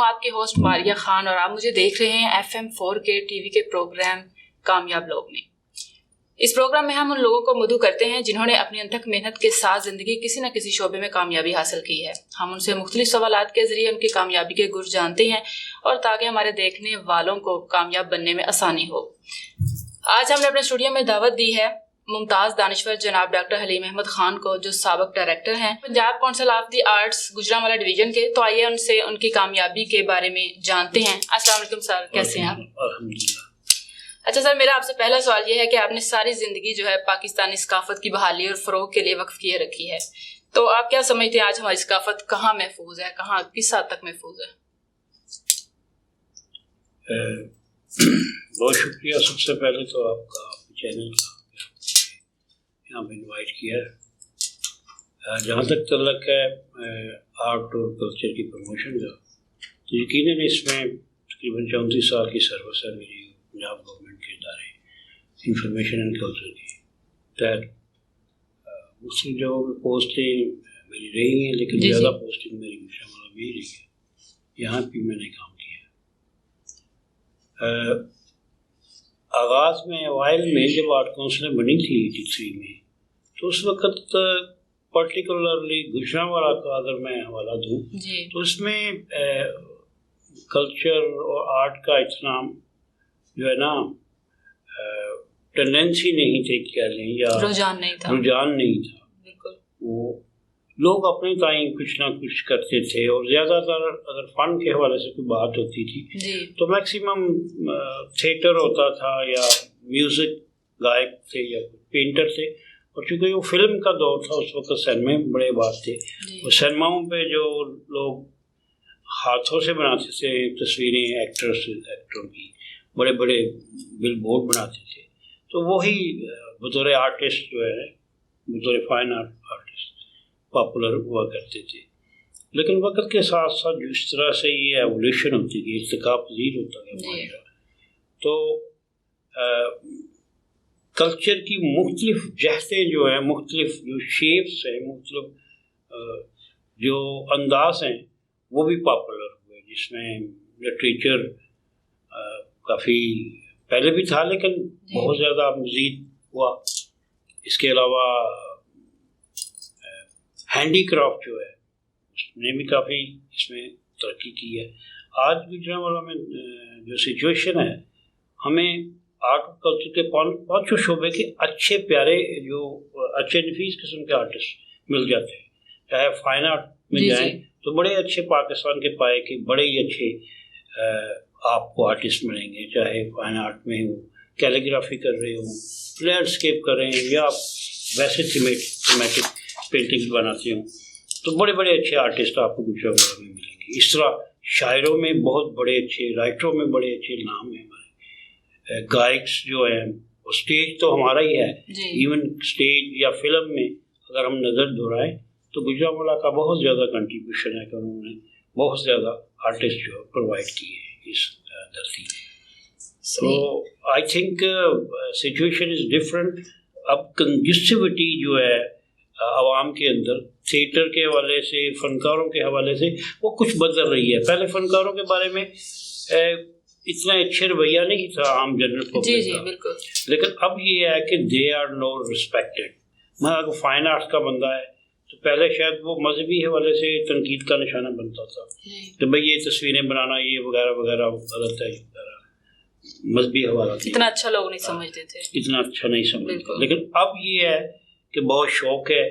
آپ کے ہوسٹ ماریہ خان اور آپ مجھے دیکھ رہے ہیں FM4 کے ٹی وی کے پروگرام کامیاب لوگ میں۔ اس پروگرام میں ہم ان لوگوں کو مدعو کرتے ہیں جنہوں نے اپنی انتھک محنت کے ساتھ زندگی کسی نہ کسی شعبے میں کامیابی حاصل کی ہے۔ ہم ان سے مختلف سوالات کے ذریعے ان کی کامیابی کے گر جانتے ہیں اور تاکہ ہمارے دیکھنے والوں کو کامیاب بننے میں آسانی ہو۔ آج ہم نے اپنے اسٹوڈیو میں دعوت دی ہے ممتاز دانشور جناب ڈاکٹر حلیم احمد خان کو، جو سابق ڈائریکٹر ہیں Punjab council of the arts Gujranwala division کے۔ تو آئیے ان سے ان کی کامیابی کے بارے میں جانتے ہیں۔ السلام علیکم سر، کیسے ہیں آپ؟ الحمدللہ۔ اچھا سر، میرا آپ سے پہلا سوال یہ ہے کہ آپ نے ساری زندگی جو ہے پاکستانی ثقافت کی بحالی اور فروغ کے لیے وقف کیے رکھی ہے، تو آپ کیا سمجھتے ہیں آج ہماری ثقافت کہاں محفوظ ہے، کہاں کس حد تک محفوظ ہے؟ بہت شکریہ سب سے پہلے تو آپ کا چینل کا یہاں پہ انوائٹ کیا ہے۔ جہاں تک تعلق ہے آرٹ اور کلچر کی پروموشن کا، تو یقیناً اس میں تقریباً 34 سال کی سروس ہے میری پنجاب گورنمنٹ کے ادارے انفارمیشن اینڈ کلچر کی تحت۔ مختلف جگہوں پہ پوسٹیں میری رہی ہیں، لیکن زیادہ پوسٹنگ میری گوجرانوالہ میں ہی رہی ہے، یہاں بھی میں نے کام کیا۔ آغاز میں اوائل میں جب آرٹ کونسلیں بنی تھی 83 میں، تو اس وقت پرٹیکولرلی گوجرانوالہ کا اگر میں حوالہ دوں تو اس میں کلچر اور آرٹ کا اتنا جو ہے نا ٹینڈنسی نہیں تھی کہہ لیں، یا رجحان نہیں تھا۔ وہ لوگ اپنے تئیں کچھ نہ کچھ کرتے تھے، اور زیادہ تر اگر فن کے حوالے سے کوئی بات ہوتی تھی تو میکسیمم تھیٹر ہوتا تھا، یا میوزک گائک تھے، یا پینٹر تھے۔ اور چونکہ وہ فلم کا دور تھا اس وقت، سینمے بڑے بات تھے، اور سینماؤں پہ جو لوگ ہاتھوں سے بناتے تھے تصویریں ایکٹروں کی، بڑے بڑے بل بورڈ بناتے تھے، تو وہی بطور آرٹسٹ جو ہے، بطور فائن آرٹسٹ پاپولر ہوا کرتے تھے۔ لیکن وقت کے ساتھ ساتھ جس طرح سے یہ ایولیوشن ہوتی گئی، ارتقاء پذیر ہوتا گیا معاشرہ، تو کلچر کی مختلف جہتیں جو ہیں، مختلف جو شیپس ہیں، مختلف جو انداز ہیں، وہ بھی پاپولر ہوئے، جس میں لٹریچر کافی پہلے بھی تھا لیکن بہت زیادہ مزید ہوا۔ اس کے علاوہ ہینڈی کرافٹ جو ہے، اس نے بھی کافی اس میں ترقی کی ہے۔ آج گوجرانوالہ میں جو سچویشن ہے، ہمیں آرٹ اور کلچر کے پانچوں شعبے کے اچھے پیارے، جو اچھے نفیس قسم کے آرٹسٹ مل جاتے ہیں۔ چاہے فائن آرٹ میں جائیں تو بڑے اچھے پاکستان کے پائے کے بڑے ہی اچھے آپ کو آرٹسٹ ملیں گے، چاہے فائن آرٹ میں وہ کیلیگرافی کر رہے ہوں، لینڈسکیپ کر رہے ہیں، یا ویسے تھیمیٹک پینٹنگ بناتے ہوں، تو بڑے بڑے اچھے آرٹسٹ آپ کو گوجرانوالہ میں ملیں گے۔ اس طرح شاعروں میں بہت بڑے اچھے، رائٹروں میں بڑے اچھے نام ہیں ہمارے، گائکس جو ہیں، وہ اسٹیج تو ہمارا ہی ہے، ایون اسٹیج یا فلم میں اگر ہم نظر دہرائیں تو گوجرانوالہ کا بہت زیادہ کنٹریبیوشن ہے کہ انہوں نے بہت زیادہ آرٹسٹ جو پرووائڈ کیے ہیں اس دھرتی میں۔ تو I think situation is different. اب کنجسٹیوٹی جو ہے عوام کے اندر، تھیٹر کے حوالے سے، فنکاروں کے حوالے سے، وہ کچھ بدل رہی ہے۔ پہلے فنکاروں کے بارے میں اتنا اچھا رویہ نہیں تھا عام جنرل پبلک کا، لیکن اب یہ ہے کہ دے آر نو ریسپیکٹڈ۔ میں اگر فائن آرٹس کا بندہ ہے تو پہلے شاید وہ مذہبی حوالے سے تنقید کا نشانہ بنتا تھا کہ بھئی یہ تصویریں بنانا، یہ وغیرہ وغیرہ غلط ہے، مذہبی حوالہ اتنا اچھا لوگ نہیں سمجھتے تھے، اتنا اچھا نہیں سمجھتے۔ لیکن اب یہ ہے کہ بہت شوق ہے،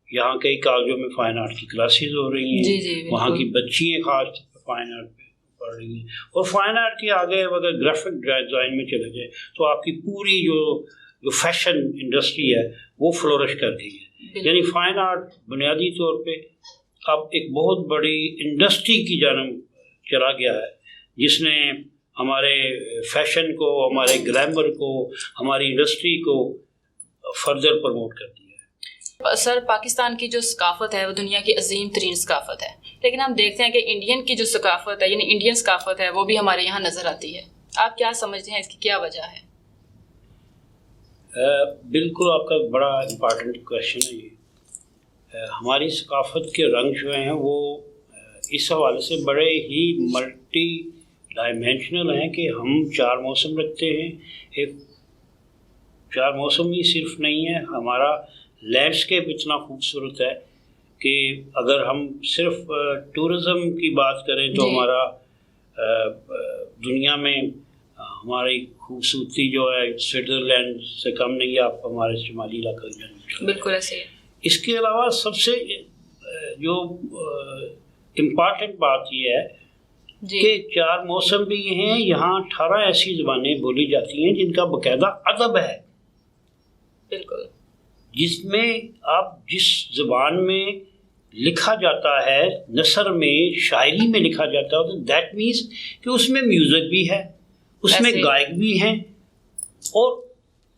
یہاں کئی کالجوں میں فائن آرٹ کی کلاسز ہو رہی ہیں، وہاں کی بچیاں خاص فائن آرٹ پہ پڑھ رہی ہیں، اور فائن آرٹ کے آگے اگر گرافک ڈیزائن میں چلے جائے تو آپ کی پوری جو فیشن انڈسٹری ہے وہ فلورش کر گئی ہے۔ یعنی فائن آرٹ بنیادی طور پہ اب ایک بہت بڑی انڈسٹری کی جانب چلا گیا ہے، جس نے ہمارے فیشن کو، ہمارے گلیمر کو، ہماری انڈسٹری کو فردر پروموٹ کر دیا ہے۔ سر، پاکستان کی جو ثقافت ہے وہ دنیا کی عظیم ترین ثقافت ہے، لیکن ہم دیکھتے ہیں کہ انڈین کی جو ثقافت ہے، یعنی انڈین ثقافت ہے، وہ بھی ہمارے یہاں نظر آتی ہے۔ آپ کیا سمجھتے ہیں اس کی کیا وجہ ہے؟ بالکل آپ کا بڑا امپارٹنٹ کویشچن ہے یہ۔ ہماری ثقافت کے رنگ جو ہیں وہ اس حوالے سے بڑے ہی ملٹی ڈائمینشنل ہیں کہ ہم 4 موسم رکھتے ہیں. ایک 4 موسم ہی صرف نہیں ہے، ہمارا لینڈسکیپ اتنا خوبصورت ہے کہ اگر ہم صرف ٹورزم کی بات کریں تو ہمارا دنیا میں ہماری خوبصورتی جو ہے سوئٹزرلینڈ سے کم نہیں ہے. آپ ہمارے شمالی علاقے میں بالکل ایسے. اس کے علاوہ سب سے جو امپارٹنٹ بات یہ ہے کہ 4 موسم بھی ہیں. یہاں 18 ایسی زبانیں بولی جاتی ہیں جن کا باقاعدہ ادب ہے. بالکل. جس میں آپ جس زبان میں لکھا جاتا ہے، نثر میں، شاعری میں لکھا جاتا ہے، تو دیٹ مینس کہ اس میں میوزک بھی ہے، اس میں گائک بھی ہیں. اور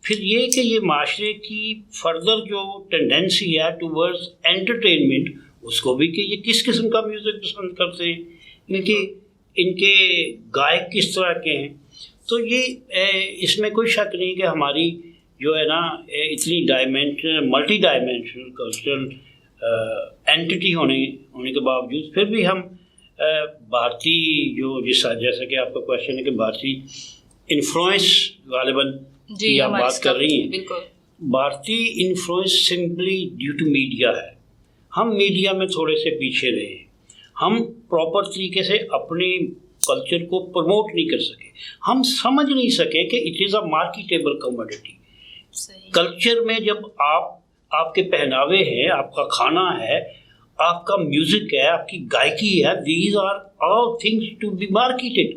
پھر یہ کہ یہ معاشرے کی فردر جو ٹینڈنسی ہے ٹورڈز انٹرٹینمنٹ، اس کو بھی کہ یہ کس قسم کا میوزک پسند کرتے ہیں، ان کے گائک کس طرح کے ہیں. تو یہ اس میں کوئی شک نہیں کہ ہماری جو ہے نا اتنی ملٹی ڈائمینشنل کلچرل اینٹی ہونے کے باوجود پھر بھی ہم بھارتی جو جیسا کہ آپ کا کویشچن ہے کہ بھارتی انفلوئنس غالباً آپ بات کر رہی ہیں. بھارتی influence simply due to media ہے. ہم میڈیا میں تھوڑے سے پیچھے رہے ہیں. ہم پراپر طریقے سے اپنی کلچر کو پروموٹ نہیں کر سکے. ہم سمجھ نہیں سکے کہ it is a marketable commodity. Culture میں جب آپ کے پہناوے ہیں، آپ کا کھانا ہے، آپ کا میوزک ہے، آپ کی گائکی ہے، these are all things to be marketed.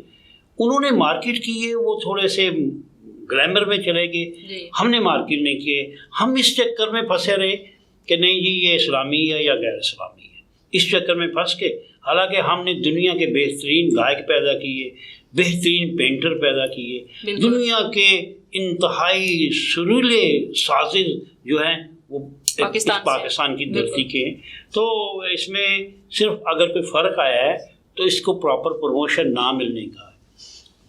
انہوں نے مارکیٹ کیے، وہ تھوڑے سے گلیمر میں چلے گئے، ہم نے مارکیٹ نہیں کیے. ہم اس چکر میں پھنسے رہے کہ نہیں جی یہ اسلامی ہے یا غیر اسلامی ہے. اس چکر میں پھنس کے حالانکہ ہم نے دنیا کے بہترین گائک پیدا کیے، بہترین پینٹر پیدا کیے، دنیا کے انتہائی سریلے سازز جو ہیں وہ پاکستان کی دھرتی کے ہیں. تو اس میں صرف اگر کوئی فرق آیا ہے تو اس کو پراپر پروموشن نہ ملنے کا ہے،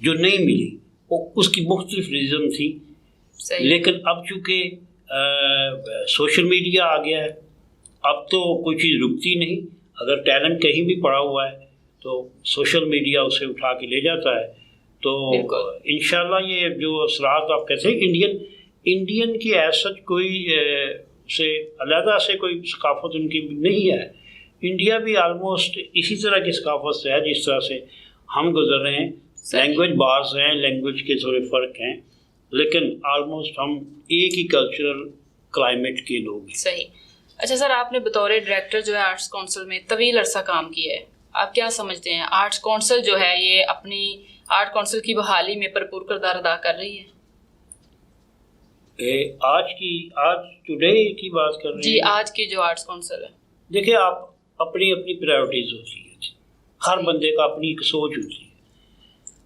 جو نہیں ملی وہ اس کی مختلف ریزن تھی. لیکن اب چونکہ سوشل میڈیا آ گیا ہے، اب تو کوئی چیز رکتی نہیں. اگر ٹیلنٹ کہیں بھی پڑا ہوا ہے تو سوشل میڈیا اسے اٹھا کے لے جاتا ہے. تو انشاءاللہ یہ جو اثرات آپ کہتے ہیں انڈین کی ایسا کوئی سے علیحدہ سے کوئی ثقافت ان کی نہیں ہے. انڈیا بھی آلموسٹ اسی طرح کی ثقافت سے ہے جس طرح سے ہم گزر رہے ہیں. لینگویج بارز ہیں، لینگویج کے تھوڑے فرق ہیں، لیکن آلموسٹ ہم ایک ہی کلچرل کلائمیٹ کے لوگ ہیں. صحیح. اچھا سر، آپ نے بطور ڈائریکٹر جو ہے آرٹس کونسل میں طویل عرصہ کام کیا ہے. آپ کیا سمجھتے ہیں آرٹس کونسل جو ہے یہ اپنی آرٹ کونسل کی بحالی میں بھرپور کردار ادا کر رہی ہے؟ آج ٹوڈے کی بات کر رہے ہیں؟ جی، آج کی جو آرٹس کونسل ہے. دیکھیں، آپ اپنی پرائیورٹیز ہوتی ہیں، ہر بندے کا اپنی ایک سوچ ہوتی ہے.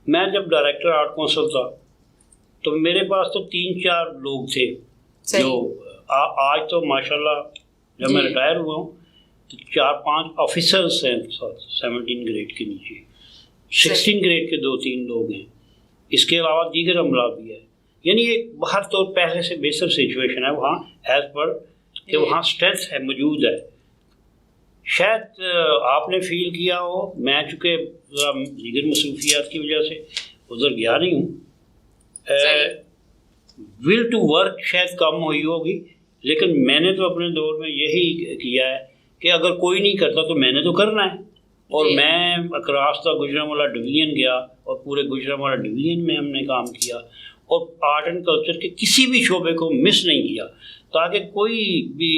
میں جب ڈائریکٹر آرٹ کونسل تھا تو میرے پاس تو 3-4 لوگ تھے جو آج تو ماشاءاللہ جب میں ریٹائر ہوا ہوں تو 4-5 آفیسرس ہیں 17 گریڈ کے نیچے، 16 گریڈ کے 2-3 لوگ ہیں. اس کے علاوہ دیگر عملہ بھی ہے. یعنی یہ باہر تو پہلے سے بہتر سچویشن ہے وہاں ایز پر کہ وہاں اسٹرینتھ ہے، موجود ہے. شاید آپ نے فیل کیا ہو، میں چونکہ ذرا دیگر مصروفیات کی وجہ سے ادھر گیا نہیں ہوں، ول ٹو ورک شاید کم ہوئی ہوگی، لیکن میں نے تو اپنے دور میں یہی کیا ہے کہ اگر کوئی نہیں کرتا تو میں نے تو کرنا ہے. اور میں اکراس دا گوجرانوالہ ڈویژن گیا اور پورے گوجرانوالہ ڈویژن میں ہم نے کام کیا اور آرٹ اینڈ کلچر کے کسی بھی شعبے کو مس نہیں کیا، تاکہ کوئی بھی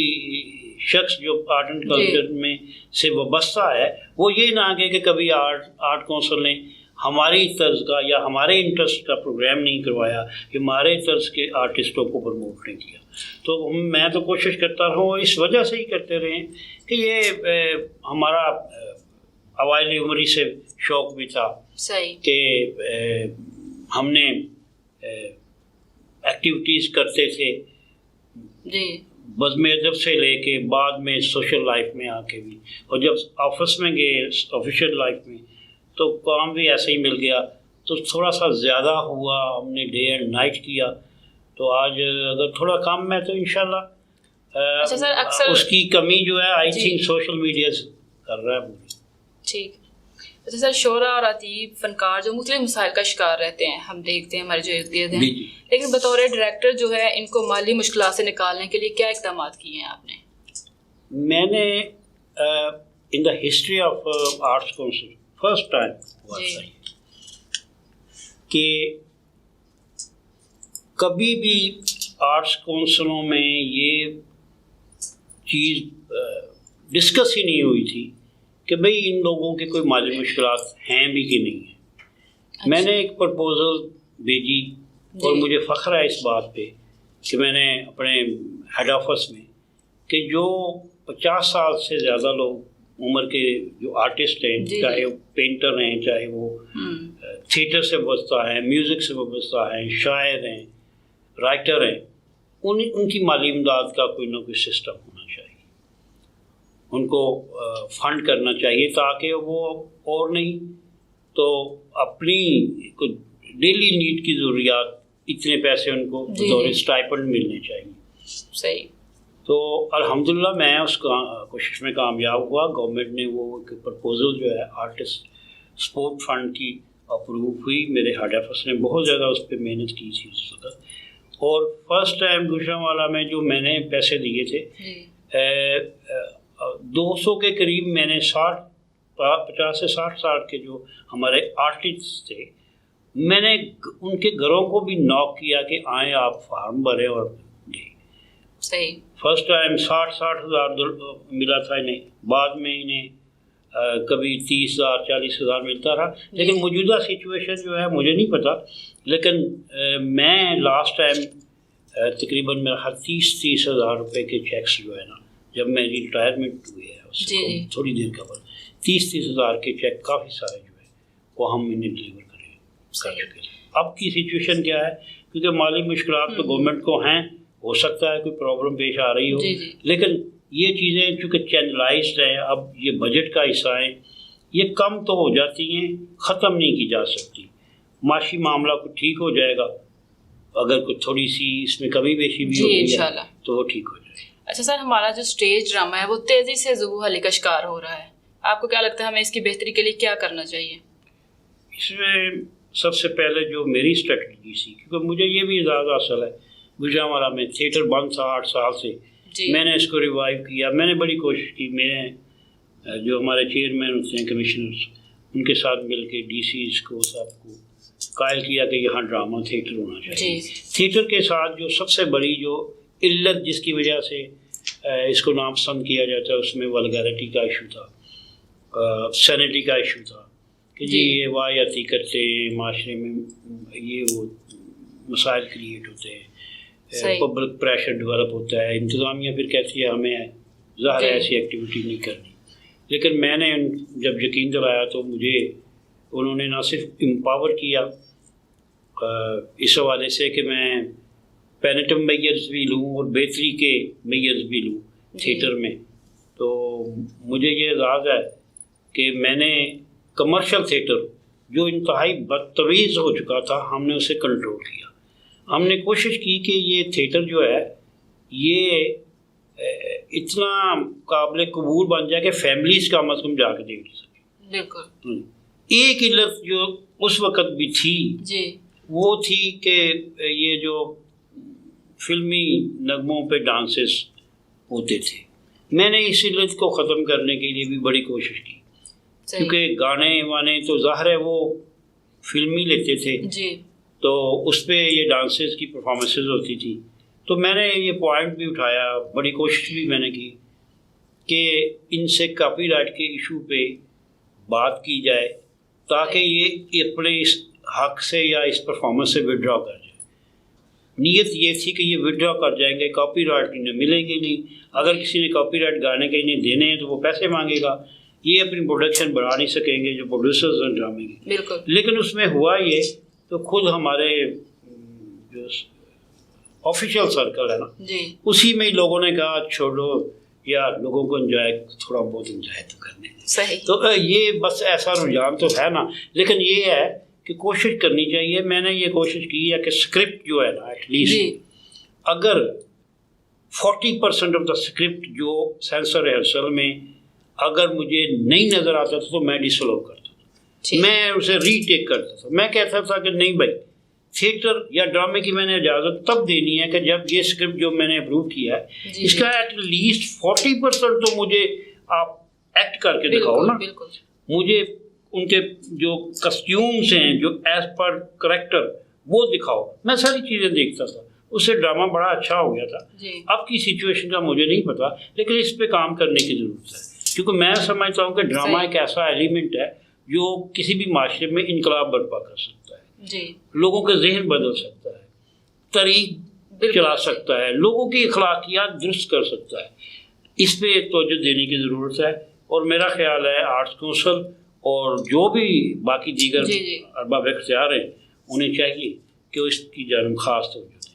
شخص جو آرٹ اینڈ کلچر میں سے وابستہ ہے وہ یہ نہ کہ کبھی آرٹ کونسل نے ہماری طرز کا یا ہمارے انٹرسٹ کا پروگرام نہیں کروایا، کہ ہمارے طرز کے آرٹسٹوں کو پروموٹ نہیں کیا. تو میں تو کوشش کرتا رہا ہوں، اس وجہ سے ہی کرتے رہے کہ یہ ہمارا اوائل عمری سے شوق بھی تھا کہ ہم نے ایکٹیویٹیز کرتے تھے بزم ادب سے لے کے بعد میں سوشل لائف میں آ کے بھی، اور جب آفس میں گئے آفیشیل لائف میں تو کام بھی ایسے ہی مل گیا تو تھوڑا سا زیادہ ہوا، ہم نے ڈے اینڈ نائٹ کیا. تو آج اگر تھوڑا کم ہے تو انشاءاللہ اس کی کمی جو ہے آئی تھنک سوشل میڈیا سے کر رہا ہے. ٹھیک. اچھا سر، شعراء اور ادیب فنکار جو مختلف مسائل کا شکار رہتے ہیں، ہم دیکھتے ہیں ہمارے جو ارد گرد ہیں، لیکن بطور ڈائریکٹر جو ہے ان کو مالی مشکلات سے نکالنے کے لیے کیا اقدامات کیے ہیں آپ نے؟ میں نے in the history of arts council first time ہوا تھا کہ کبھی بھی آرٹس کونسلوں میں یہ چیز ڈسکس ہی نہیں ہوئی تھی کہ بھئی ان لوگوں کے کوئی مالی مشکلات ہیں بھی کہ نہیں ہیں. میں نے ایک پرپوزل بھیجی اور مجھے فخر ہے اس بات پہ کہ میں نے اپنے ہیڈ آفس میں کہ جو 50 سال سے زیادہ لوگ عمر کے جو آرٹسٹ ہیں، چاہے وہ پینٹر ہیں، چاہے وہ تھیٹر سے وابستہ ہیں، میوزک سے وابستہ ہیں، شاعر ہیں، رائٹر ہیں، ان کی مالی امداد کا کوئی نہ کوئی سسٹم ہونا چاہیے. ان کو فنڈ کرنا چاہیے تاکہ وہ اور نہیں تو اپنی ڈیلی نیڈ کی ضروریات اتنے پیسے ان کو بطور اسٹائپنڈ ملنے چاہیے. صحیح. تو الحمدللہ میں اس کوشش میں کامیاب ہوا. گورنمنٹ نے وہ پرپوزل جو ہے آرٹسٹ سپورٹ فنڈ کی اپروو ہوئی. میرے ہیڈ آفس نے بہت زیادہ اس پہ محنت کی تھی اس وقت. اور فرسٹ ٹائم گوجرانوالہ میں جو میں نے پیسے دیے تھے 200 کے قریب، میں نے 50 سے 60 سال کے جو ہمارے آرٹسٹ تھے، میں نے ان کے گھروں کو بھی ناک کیا کہ آئیں آپ فارم بھریں اور دیں. صحیح. فرسٹ ٹائم 60 ہزار ملا تھا انہیں. بعد میں انہیں کبھی 30,000 40,000 ملتا رہا. لیکن موجودہ سچویشن جو ہے مجھے نہیں پتا، لیکن میں لاسٹ ٹائم تقریباً میرا 30 ہزار روپے کے چیکس جو ہے نا، جب میری ریٹائرمنٹ ہوئی ہے اس سے تھوڑی دیر قبل 30 ہزار کے چیک کافی سارے جو ہے وہ ہم انہیں ڈلیور کر چکے ہیں. اب کی سچویشن کیا ہے؟ کیونکہ مالی مشکلات تو گورنمنٹ کو ہیں، ہو سکتا ہے کوئی پرابلم پیش آ رہی ہو، لیکن یہ چیزیں چونکہ چینلائزڈ ہیں، اب یہ بجٹ کا حصہ ہیں، یہ کم تو ہو جاتی ہیں، ختم نہیں کی جا سکتی. معاشی معاملہ کو ٹھیک ہو جائے گا، اگر کوئی تھوڑی سی اس میں کمی بیشی بھی ہوگی تو وہ ٹھیک ہو جائے گا. اچھا سر، ہمارا جو اسٹیج ڈرامہ ہے وہ تیزی سے ظہور کا شکار ہو رہا ہے. آپ کو کیا لگتا ہے ہمیں اس کی بہتری کے لیے کیا کرنا چاہیے؟ اس میں سب سے پہلے جو میری اسٹریٹجی سی، کیونکہ مجھے یہ بھی اعزاز حاصل ہے، گوجرانوالہ میں تھیٹر بند تھا 8 سال سے، میں نے اس کو ریوائیو کیا. میں نے بڑی کوشش کی. میں نے جو ہمارے چیئرمین ہوتے ہیں کمشنرز، ان کے ساتھ مل کے ڈی سیز کو سب کو قائل کیا کہ یہاں ڈرامہ تھیٹر ہونا چاہیے. تھیٹر کے ساتھ جو سب سے بڑی جو علت جس کی وجہ سے اس کو ناپسند کیا جاتا ہے، اس میں ولگیرٹی کا ایشو تھا، سینٹی کا ایشو تھا کہ جی یہ واحیاتی کرتے ہیں، معاشرے میں یہ وہ مسائل کریٹ ہوتے ہیں، پبلک پریشر ڈیولپ ہوتا ہے. انتظامیہ پھر کہتی ہے ہمیں ظاہر ہے ایسی ایکٹیویٹی نہیں کرنی. لیکن میں نے جب یقین دلایا تو مجھے انہوں نے نہ صرف امپاور کیا اس حوالے سے کہ میں پینیٹم میئرز بھی لوں اور بہتری کے میئرز بھی لوں تھیٹر میں. تو مجھے یہ اعزاز ہے کہ میں نے کمرشل تھیٹر جو انتہائی بدتمیز ہو چکا تھا، ہم نے اسے کنٹرول کیا. ہم نے کوشش کی کہ یہ تھیٹر جو ہے یہ اتنا قابل قبول بن جائے کہ فیملیز کا کم جا کے دیکھ سکیں. بالکل. ایک علت جو اس وقت بھی تھی وہ تھی کہ یہ جو فلمی نغموں پہ ڈانسز ہوتے تھے، میں نے اس علت کو ختم کرنے کے لیے بھی بڑی کوشش کی. کیونکہ گانے وانے تو ظاہر ہے وہ فلمی لیتے تھے، تو اس پہ یہ ڈانسز کی پرفارمنسز ہوتی تھی. تو میں نے یہ پوائنٹ بھی اٹھایا، بڑی کوشش بھی میں نے کی کہ ان سے کاپی رائٹ کے ایشو پہ بات کی جائے تاکہ یہ اپنے اس حق سے یا اس پرفارمنس سے وڈرا کر جائے. نیت یہ تھی کہ یہ وڈرا کر جائیں گے، کاپی رائٹ انہیں ملیں گے نہیں. اگر کسی نے کاپی رائٹ گانے کے انہیں دینے ہیں تو وہ پیسے مانگے گا، یہ اپنی پروڈکشن بڑھا نہیں سکیں گے جو پروڈیوسرز ہیں ڈرامے کے. لیکن اس میں ہوا یہ تو خود ہمارے جو آفیشیل سرکل ہے نا، اسی میں ہی لوگوں نے کہا چھوڑو یار، لوگوں کو انجوائے تھوڑا بہت انجوائے تو کرنے. تو یہ بس ایسا رجحان تو ہے نا. لیکن یہ ہے کہ کوشش کرنی چاہیے. میں نے یہ کوشش کی ہے کہ اسکرپٹ جو ہے نا ایٹ لیسٹ اگر 40% آف دا اسکرپٹ جو سینسر ریہرسل میں اگر مجھے نہیں نظر آتا تھا تو میں ڈسلو کرتا تھا. میں اسے ری ٹیک کرتا تھا. میں کہتا تھا کہ نہیں بھائی, تھیٹر یا ڈرامے کی میں نے اجازت تب دینی ہے کہ جب یہ اسکرپٹ جو میں نے اپروو کیا ہے اس کا ایٹ لیسٹ 40% تو مجھے آپ ایکٹ کر کے دکھاؤ نا. مجھے ان کے جو کسٹیومس ہیں جو ایز پر کریکٹر وہ دکھاؤ. میں ساری چیزیں دیکھتا تھا, اس سے ڈرامہ بڑا اچھا ہو گیا تھا. اب کی سچویشن کا مجھے نہیں پتا, لیکن اس پہ کام کرنے کی ضرورت ہے, کیونکہ میں سمجھتا ہوں کہ ڈرامہ ایک ایسا ایلیمنٹ ہے جو کسی بھی معاشرے میں انقلاب برپا کر سکتا ہے, لوگوں کے ذہن بدل سکتا ہے, طریق چلا سکتا ہے, لوگوں کی اخلاقیات درست کر سکتا ہے. اس پہ توجہ دینے کی ضرورت ہے. اور میرا خیال ہے آرٹس کونسل اور جو بھی باقی دیگر ارباب اختیار ہیں انہیں چاہیے کہ اس کی جانب خاص توجہ دیں.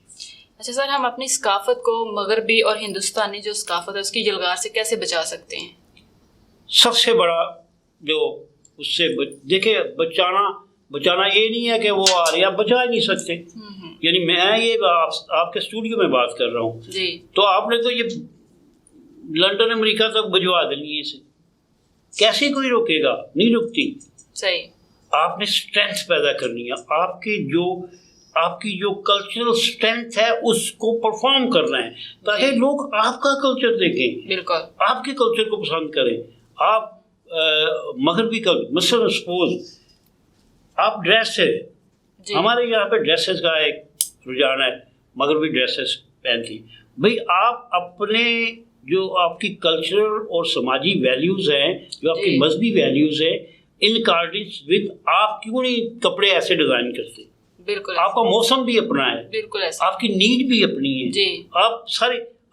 اچھا سر, ہم اپنی ثقافت کو مغربی اور ہندوستانی جو ثقافت ہے اس کی جلگار سے کیسے بچا سکتے ہیں؟ سب سے بڑا جو اس سے دیکھیں, بچانا یہ نہیں ہے کہ وہ آ رہی, آپ بچا ہی نہیں سکتے. یعنی میں یہ آپ کے اسٹوڈیو میں بات کر رہا ہوں تو آپ نے تو یہ لنڈن امریکہ تک بھجوا دینی ہے اسے, کیسے کوئی روکے گا؟ نہیں رکتی. صحیح. آپ نے اسٹرینتھ پیدا کرنی ہے, آپ کی جو کلچرل اسٹرینتھ ہے اس کو پرفارم کرنا ہے تاکہ لوگ آپ کا کلچر دیکھیں, بالکل آپ کے کلچر کو پسند کریں. آپ مغربی کلچر, مثلا سپوز آپ ڈریس ہے, ہمارے یہاں پہ ڈریسز کا ایک رجحان ہے, مغربی ڈریسز پہنتی. بھائی آپ اپنے جو آپ کی کلچرل اور سماجی ویلیوز ہیں, جو آپ کی مذہبی ویلیوز ہیں, ان کارڈنس ود آپ کیوں نہیں کپڑے ایسے ڈیزائن کرتے؟ بالکل. آپ کا موسم بھی اپنا ہے, بالکل, آپ کی نیڈ بھی اپنی ہے.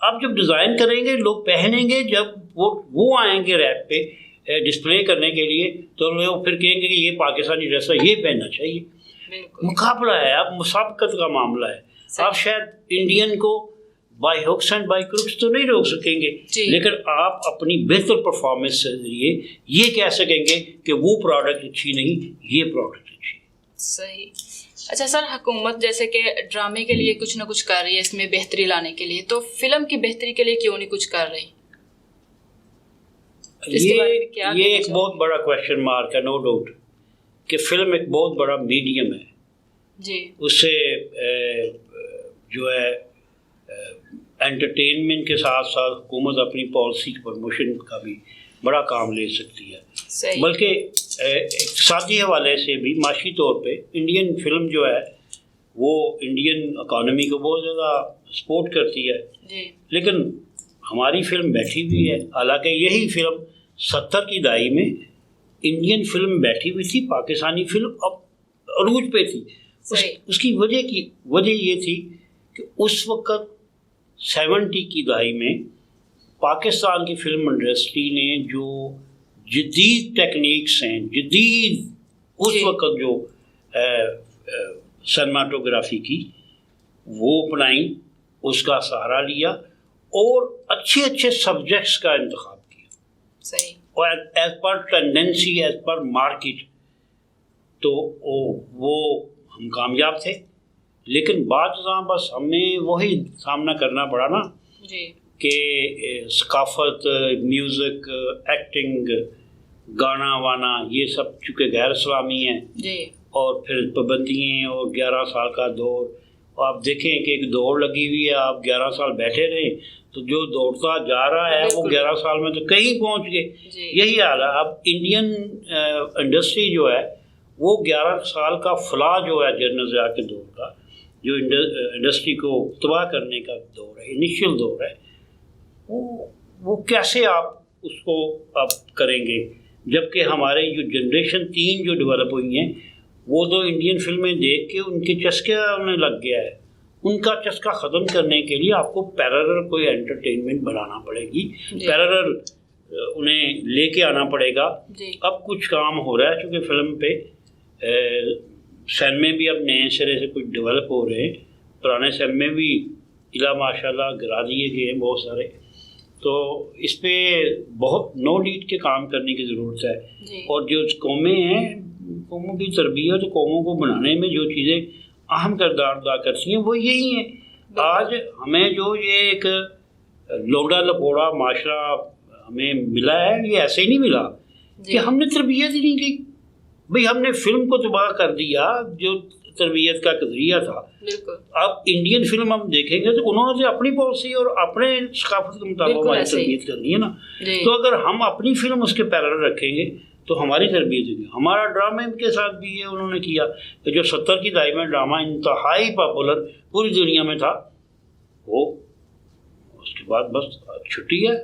آپ جب ڈیزائن کریں گے لوگ پہنیں گے, جب وہ آئیں گے ریپ پہ ڈسپلے کرنے کے لیے تو لوگ پھر کہیں گے کہ یہ پاکستانی ڈریس ہے, یہ پہننا چاہیے. مقابلہ ہے, اب مسابقت کا معاملہ ہے. آپ شاید انڈین کو by hooks and by crooks تو نہیں روک سکیں گے, لیکن آپ اپنی بہتر پرفارمنس کے ذریعے یہ کہہ سکیں گے کہ وہ پروڈکٹ اچھی نہیں, یہ پروڈکٹ اچھی. صحیح. اچھا سر, حکومت جیسے کہ ڈرامے کے لیے کچھ نہ کچھ کر رہی ہے اس میں بہتری لانے کے لیے, تو فلم کی بہتری کے لیے کیوں نہیں کچھ کر رہی؟ یہ ایک بہت بڑا کویشچن مارک ہے, نو ڈاؤٹ, کہ فلم ایک بہت بڑا میڈیم ہے. اس سے جو ہے انٹرٹینمنٹ کے ساتھ ساتھ حکومت اپنی پالیسی کی پروموشن کا بھی بڑا کام لے سکتی ہے. بلکہ اقتصادی حوالے سے بھی, معاشی طور پہ انڈین فلم جو ہے وہ انڈین اکانومی کو بہت زیادہ سپورٹ کرتی ہے. لیکن ہماری فلم بیٹھی ہوئی ہے, حالانکہ یہی فلم 70 کی دہائی میں انڈین فلم بیٹھی ہوئی تھی, پاکستانی فلم اب عروج پہ تھی. اس کی وجہ یہ تھی کہ اس وقت 70 کی دہائی میں پاکستان کی فلم انڈسٹری نے جو جدید ٹیکنیکس ہیں, جدید اس وقت جو سنیماٹوگرافی کی وہ اپنائی, اس کا سہارا لیا اور اچھے سبجیکٹس کا انتخاب کیا, اور as per tendency, as per market, تو وہ ہم کامیاب تھے. لیکن بعض بس ہمیں وہی سامنا کرنا پڑا نا کہ ثقافت, میوزک, ایکٹنگ, گانا وانا یہ سب چونکہ غیر اسلامی ہیں, اور پھر پابندیاں اور 11 سال کا دور. آپ دیکھیں کہ ایک دوڑ لگی ہوئی ہے, آپ 11 سال بیٹھے رہیں تو جو دوڑتا جا رہا ہے وہ 11 سال میں تو کہیں پہنچ گئے. یہی حال ہے. اب انڈین انڈسٹری جو ہے وہ 11 سال کا فلاح جو ہے جنرل ضیاء کے دور کا, جو انڈسٹری کو تباہ کرنے کا دور ہے, انیشیل دور ہے, وہ کیسے آپ اس کو آپ کریں گے؟ جبکہ ہمارے جو جنریشن 3 جو ڈیولپ ہوئی ہیں وہ تو انڈین فلمیں دیکھ کے ان کے چسکا انہیں لگ گیا ہے. ان کا چسکا ختم کرنے کے لیے آپ کو پیرالل کوئی انٹرٹینمنٹ بنانا پڑے گی, پیرالل انہیں لے کے آنا پڑے گا. اب کچھ کام ہو رہا ہے چونکہ فلم پہ سینمے بھی اب نئے سرے سے کچھ ڈیولپ ہو رہے ہیں, پرانے سینمے بھی الا ماشاء اللہ گرا دیے گئے ہیں بہت سارے. تو اس پہ بہت نو لیڈ کے کام کرنے کی ضرورت ہے. اور جو قومیں ہیں, قوموں کی تربیت, قوموں کو بنانے میں جو چیزیں اہم کردار ادا کرتی ہیں وہ یہی ہیں. آج ہمیں جو یہ ایک لوڈا لپوڑا معاشرہ ہمیں ملا ہے, یہ ایسے ہی نہیں ملا کہ ہم نے تربیت ہی نہیں کی. بھئی ہم نے فلم کو تباہ کر دیا جو تربیت کا ذریعہ تھا. بالکل. اب انڈین فلم ہم دیکھیں گے تو انہوں نے اپنی پالیسی اور اپنے ثقافت کے مطابق ہماری تربیت کرنی ہے نا. تو اگر ہم اپنی فلم اس کے پیرل رکھیں گے تو ہماری تربیت ہوگی. ہمارا ڈرامے کے ساتھ بھی یہ انہوں نے کیا کہ جو 70 کی دہائی میں ڈرامہ انتہائی پاپولر پوری دنیا میں تھا، وہ اس کے بعد بس چھٹی ہے.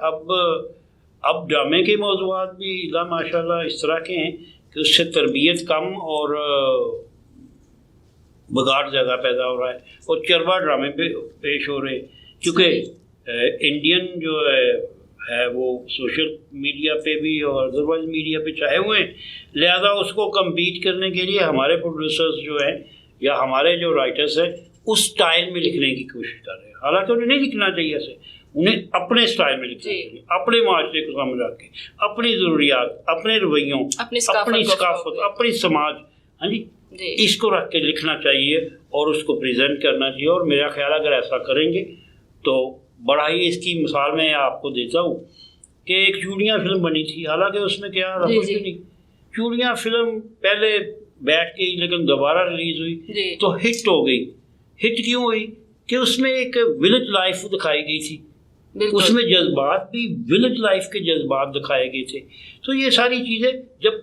اب ڈرامے کے موضوعات بھی اللہ ماشاء اللہ اس طرح کے ہیں کہ اس سے تربیت کم اور بگاڑ زیادہ پیدا ہو رہا ہے، اور چربا ڈرامے پہ پیش ہو رہے، کیونکہ انڈین جو ہے وہ سوشل میڈیا پہ بھی اور ادروائز میڈیا پہ چاہے ہوئے ہیں، لہذا اس کو کمپیٹ کرنے کے لیے ہمارے پروڈیوسرز جو ہیں یا ہمارے جو رائٹرز ہیں اس سٹائل میں لکھنے کی کوشش کر رہے ہیں. حالانکہ انہیں نہیں لکھنا چاہیے ایسے، انہیں اپنے سٹائل میں لکھنا چاہیے، اپنے معاشرے کو سامنے رکھ کے، اپنی ضروریات، اپنے رویوں، اپنی ثقافت، اپنی سماج، ہاں جی اس کو رکھ کے لکھنا چاہیے اور اس کو پریزنٹ کرنا چاہیے. اور میرا خیال اگر ایسا کریں گے تو بڑا ہی اس کی مثال میں آپ کو دیتا ہوں کہ ایک چوڑیاں فلم بنی تھی، حالانکہ اس میں کیا کچھ بھی نہیں. چوڑیاں فلم پہلے بیٹھ گئی لیکن دوبارہ ریلیز ہوئی تو ہٹ ہو گئی. ہٹ کیوں ہوئی؟ کہ اس میں ایک ولیج لائف دکھائی گئی تھی، اس میں جذبات بھی ولیج لائف کے جذبات دکھائے گئے تھے. تو یہ ساری چیزیں جب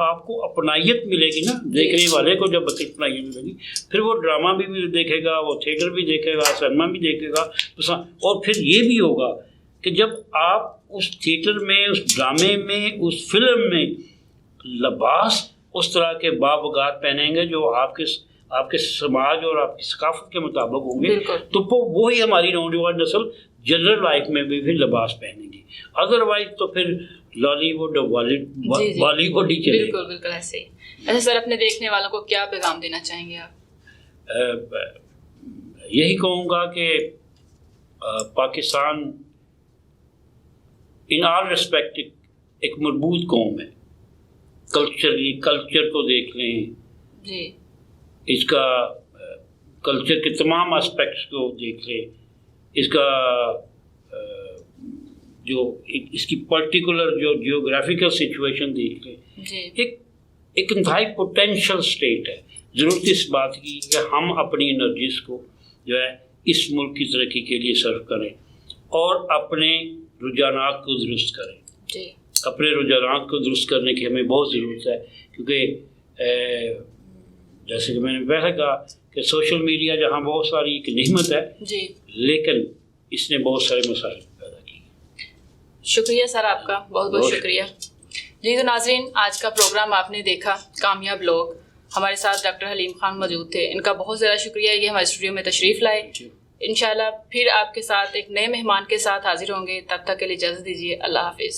آپ کو اپنائیت ملے گی نا، دیکھنے والے کو جب اپنائیت ملے گی، پھر وہ ڈرامہ بھی دیکھے گا، وہ تھیٹر بھی دیکھے گا، سنیما بھی دیکھے گا. اور پھر یہ بھی ہوگا کہ جب آپ اس تھیٹر میں، اس ڈرامے میں، اس فلم میں لباس اس طرح کے بابگات پہنیں گے جو آپ کے سماج اور آپ کی ثقافت کے مطابق ہوں گے، تو وہی ہماری نوجوان نسل جنرل لائف میں بھی لباس پہنیں گی. ادروائز تو پھر لالی ووڈ اور بالی ووڈ ہی چلے. بالکل ایسے ہی. ایسے سر اپنے دیکھنے والوں کو کیا پیغام دینا چاہیں گے آپ؟ یہی کہوں گا کہ پاکستان ان آل ریسپیکٹ ایک مربوط قوم ہے. کلچر کو دیکھ لیں جی، اس کا کلچر کے تمام اسپیکٹس کو دیکھ لیں، اس کا جو اس کی پرٹیکولر جو جیوگرافیکل سچویشن دیکھ لیں. ایک انتہائی پوٹینشیل اسٹیٹ ہے. ضرورت اس بات کی کہ ہم اپنی انرجیز کو جو ہے اس ملک کی ترقی کے لیے صرف کریں اور اپنے رجحانات کو درست کریں. اپنے رجحانات کو درست کرنے کی ہمیں بہت ضرورت ہے، کیونکہ جیسے کہ میں نے پہلے کہا کہ سوشل میڈیا جہاں بہت ساری ایک نعمت ہے لیکن اس نے بہت سارے مسائل پیدا کیے. شکریہ سر آپ کا، بہت بہت شکریہ. جی تو ناظرین، آج کا پروگرام آپ نے دیکھا کامیاب لوگ. ہمارے ساتھ ڈاکٹر حلیم خان موجود تھے. ان کا بہت زیادہ شکریہ کہ ہمارے اسٹوڈیو میں تشریف لائے. انشاءاللہ پھر آپ کے ساتھ ایک نئے مہمان کے ساتھ حاضر ہوں گے. تب تک کے لیے اجازت دیجیے. اللہ حافظ.